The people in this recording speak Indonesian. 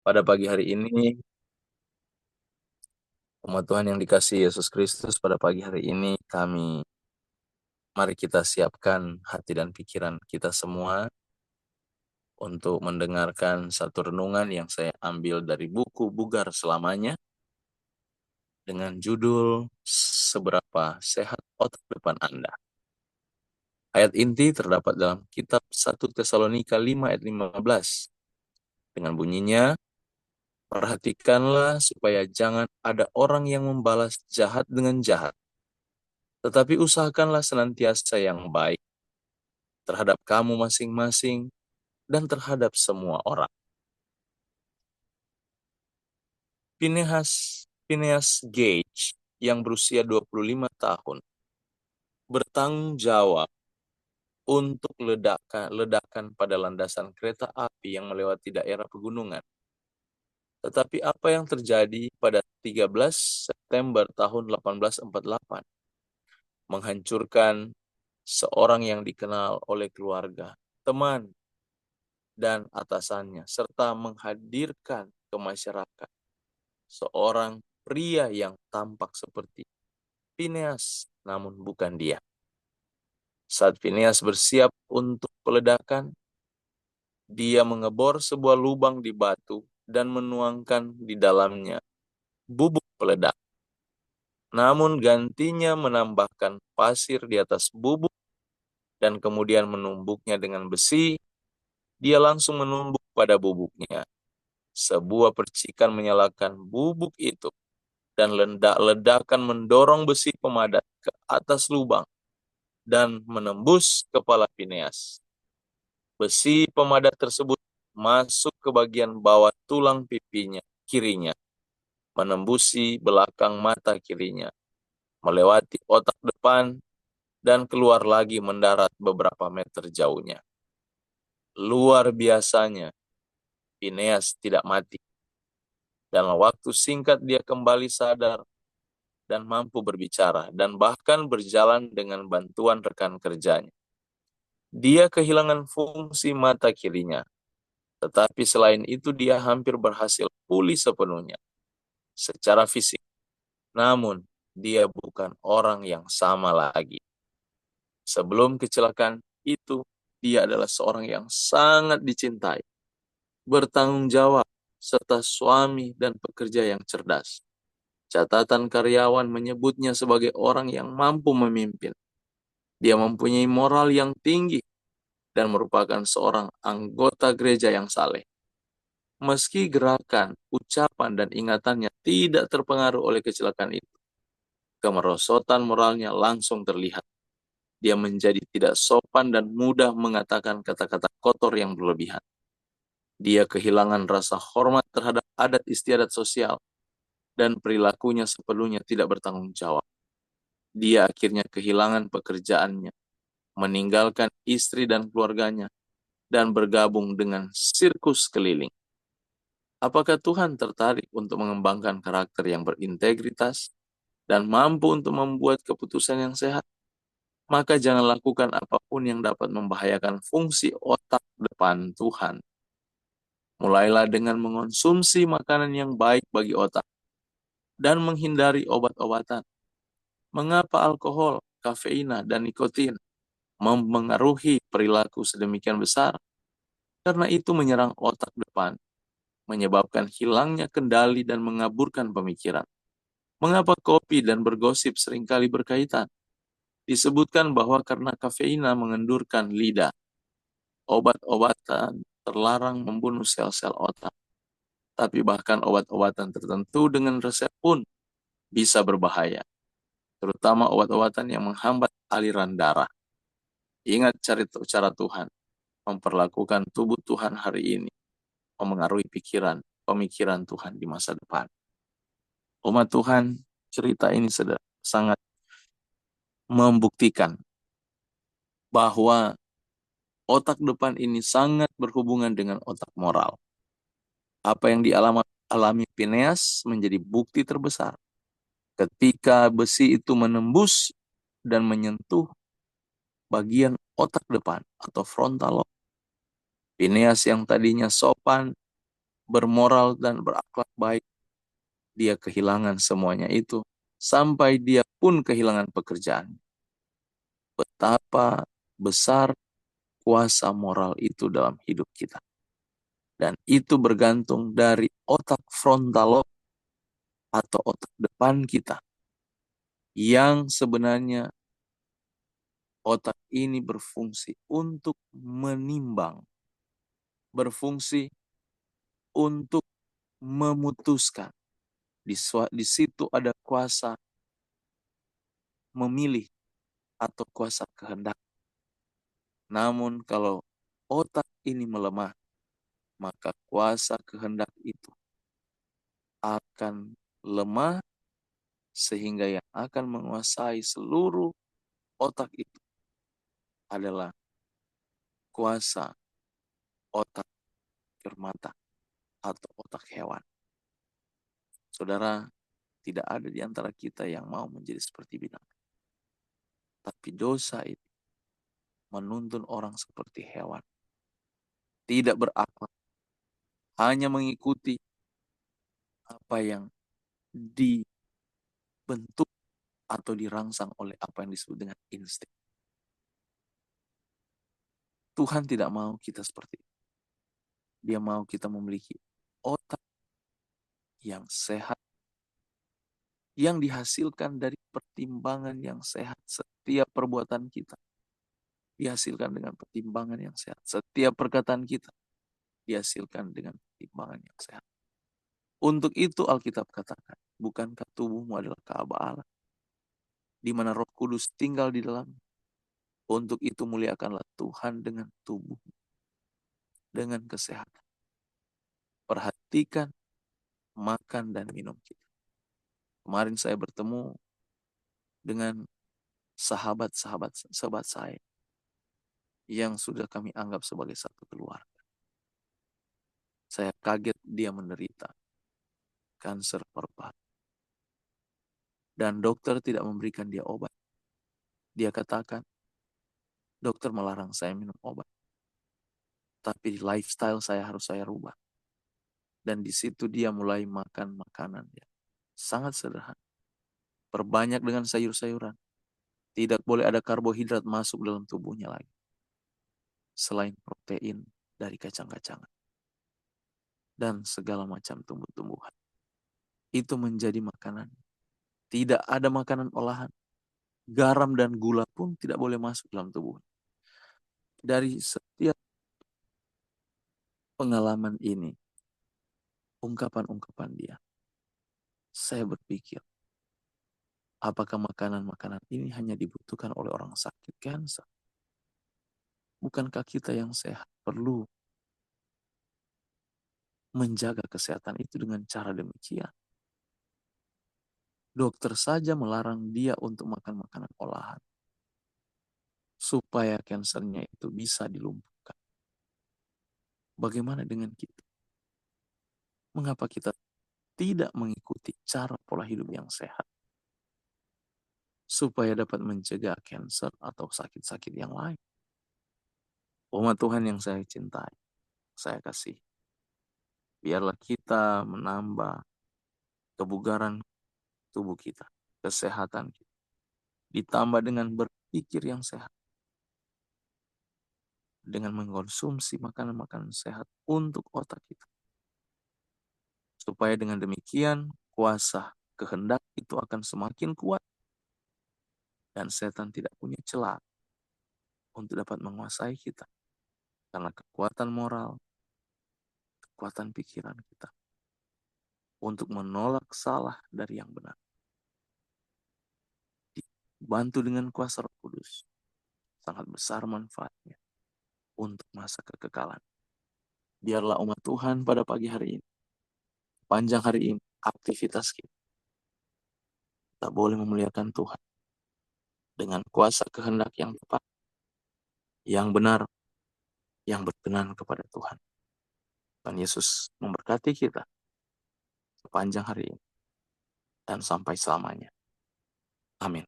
Pada pagi hari ini, umat Tuhan yang dikasihi Yesus Kristus, pada pagi hari ini mari kita siapkan hati dan pikiran kita semua untuk mendengarkan satu renungan yang saya ambil dari buku Bugar Selamanya dengan judul Seberapa Sehat Otak Depan Anda. Ayat inti terdapat dalam kitab 1 Tesalonika 5 ayat 15 dengan bunyinya, perhatikanlah supaya jangan ada orang yang membalas jahat dengan jahat, tetapi usahakanlah senantiasa yang baik terhadap kamu masing-masing dan terhadap semua orang. Phineas Gage yang berusia 25 tahun bertanggung jawab untuk ledakan pada landasan kereta api yang melewati daerah pegunungan. Tetapi apa yang terjadi pada 13 September tahun 1848 menghancurkan seorang yang dikenal oleh keluarga, teman, dan atasannya, serta menghadirkan ke masyarakat seorang pria yang tampak seperti Phineas, namun bukan dia. Saat Phineas bersiap untuk peledakan, dia mengebor sebuah lubang di batu dan menuangkan di dalamnya bubuk peledak. Namun gantinya menambahkan pasir di atas bubuk dan kemudian menumbuknya dengan besi, dia langsung menumbuk pada bubuknya. Sebuah percikan menyalakan bubuk itu dan ledakan mendorong besi pemadat ke atas lubang dan menembus kepala Phineas. Besi pemadat tersebut masuk ke bagian bawah tulang pipinya kirinya, menembusi belakang mata kirinya, melewati otak depan, dan keluar lagi mendarat beberapa meter jauhnya. Luar biasanya, Phineas tidak mati. Dalam waktu singkat dia kembali sadar dan mampu berbicara, dan bahkan berjalan dengan bantuan rekan kerjanya. Dia kehilangan fungsi mata kirinya, tetapi selain itu dia hampir berhasil pulih sepenuhnya secara fisik. Namun, dia bukan orang yang sama lagi. Sebelum kecelakaan itu, dia adalah seorang yang sangat dicintai, bertanggung jawab, serta suami dan pekerja yang cerdas. Catatan karyawan menyebutnya sebagai orang yang mampu memimpin. Dia mempunyai moral yang tinggi dan merupakan seorang anggota gereja yang saleh. Meski gerakan, ucapan, dan ingatannya tidak terpengaruh oleh kecelakaan itu, kemerosotan moralnya langsung terlihat. Dia menjadi tidak sopan dan mudah mengatakan kata-kata kotor yang berlebihan. Dia kehilangan rasa hormat terhadap adat istiadat sosial, dan perilakunya sepenuhnya tidak bertanggung jawab. Dia akhirnya kehilangan pekerjaannya, meninggalkan istri dan keluarganya, dan bergabung dengan sirkus keliling. Apakah Tuhan tertarik untuk mengembangkan karakter yang berintegritas dan mampu untuk membuat keputusan yang sehat? Maka jangan lakukan apapun yang dapat membahayakan fungsi otak depan Tuhan. Mulailah dengan mengonsumsi makanan yang baik bagi otak dan menghindari obat-obatan. Mengapa alkohol, kafeina, dan nikotin mempengaruhi perilaku sedemikian besar? Karena itu menyerang otak depan, menyebabkan hilangnya kendali dan mengaburkan pemikiran. Mengapa kopi dan bergosip seringkali berkaitan? Disebutkan bahwa karena kafeina mengendurkan lidah. Obat-obatan terlarang membunuh sel-sel otak. Tapi bahkan obat-obatan tertentu dengan resep pun bisa berbahaya, terutama obat-obatan yang menghambat aliran darah. Ingat cara Tuhan memperlakukan tubuh Tuhan hari ini, memengaruhi pemikiran Tuhan di masa depan. Umat Tuhan, cerita ini sangat membuktikan bahwa otak depan ini sangat berhubungan dengan otak moral. Apa yang dialami Phineas menjadi bukti terbesar. Ketika besi itu menembus dan menyentuh bagian otak depan atau frontal lobe, Phineas yang tadinya sopan, bermoral dan berakhlak baik, dia kehilangan semuanya itu sampai dia pun kehilangan pekerjaan. Betapa besar kuasa moral itu dalam hidup kita. Dan itu bergantung dari otak frontal lobe atau otak depan kita, yang sebenarnya otak ini berfungsi untuk menimbang, berfungsi untuk memutuskan. Di situ ada kuasa memilih atau kuasa kehendak. Namun kalau otak ini melemah, maka kuasa kehendak itu akan lemah sehingga yang akan menguasai seluruh otak itu adalah kuasa otak primata atau otak hewan. Saudara, tidak ada di antara kita yang mau menjadi seperti binatang. Tapi dosa itu menuntun orang seperti hewan. Tidak berakhlak, hanya mengikuti apa yang dibentuk atau dirangsang oleh apa yang disebut dengan insting. Tuhan tidak mau kita seperti itu. Dia mau kita memiliki otak yang sehat, yang dihasilkan dari pertimbangan yang sehat. Setiap perbuatan kita dihasilkan dengan pertimbangan yang sehat. Setiap perkataan kita dihasilkan dengan pertimbangan yang sehat. Untuk itu Alkitab katakan, bukankah tubuhmu adalah Ka'bah Allah, di mana Roh Kudus tinggal di dalam. Untuk itu muliakanlah Tuhan dengan tubuh, dengan kesehatan. Perhatikan makan dan minum kita. Kemarin saya bertemu dengan sahabat saya yang sudah kami anggap sebagai satu keluarga. Saya kaget dia menderita kanker paru-paru. Dan dokter tidak memberikan dia obat. Dia katakan, dokter melarang saya minum obat. Tapi lifestyle saya harus saya rubah. Dan di situ dia mulai makan makanan yang sangat sederhana. Perbanyak dengan sayur-sayuran. Tidak boleh ada karbohidrat masuk dalam tubuhnya lagi. Selain protein dari kacang-kacangan. Dan segala macam tumbuh-tumbuhan. Itu menjadi makanan. Tidak ada makanan olahan. Garam dan gula pun tidak boleh masuk dalam tubuh. Dari setiap pengalaman ini, ungkapan-ungkapan dia, saya berpikir, apakah makanan-makanan ini hanya dibutuhkan oleh orang sakit kanker? Bukankah kita yang sehat perlu menjaga kesehatan itu dengan cara demikian? Dokter saja melarang dia untuk makan makanan olahan, supaya kansernya itu bisa dilumpuhkan. Bagaimana dengan kita? Mengapa kita tidak mengikuti cara pola hidup yang sehat? Supaya dapat mencegah kanker atau sakit-sakit yang lain. Umat Tuhan yang saya cintai, saya kasih. Biarlah kita menambah kebugaran tubuh kita, kesehatan kita. Ditambah dengan berpikir yang sehat. Dengan mengkonsumsi makanan-makanan sehat untuk otak kita. Supaya dengan demikian kuasa kehendak itu akan semakin kuat. Dan setan tidak punya celah untuk dapat menguasai kita. Karena kekuatan moral, kekuatan pikiran kita. Untuk menolak salah dari yang benar. Dibantu dengan kuasa Roh Kudus. Sangat besar manfaatnya untuk masa kekekalan. Biarlah umat Tuhan pada pagi hari ini, panjang hari ini, aktivitas kita boleh memuliakan Tuhan dengan kuasa kehendak yang tepat, yang benar, yang berkenan kepada Tuhan. Dan Yesus memberkati kita sepanjang hari ini dan sampai selamanya. Amin.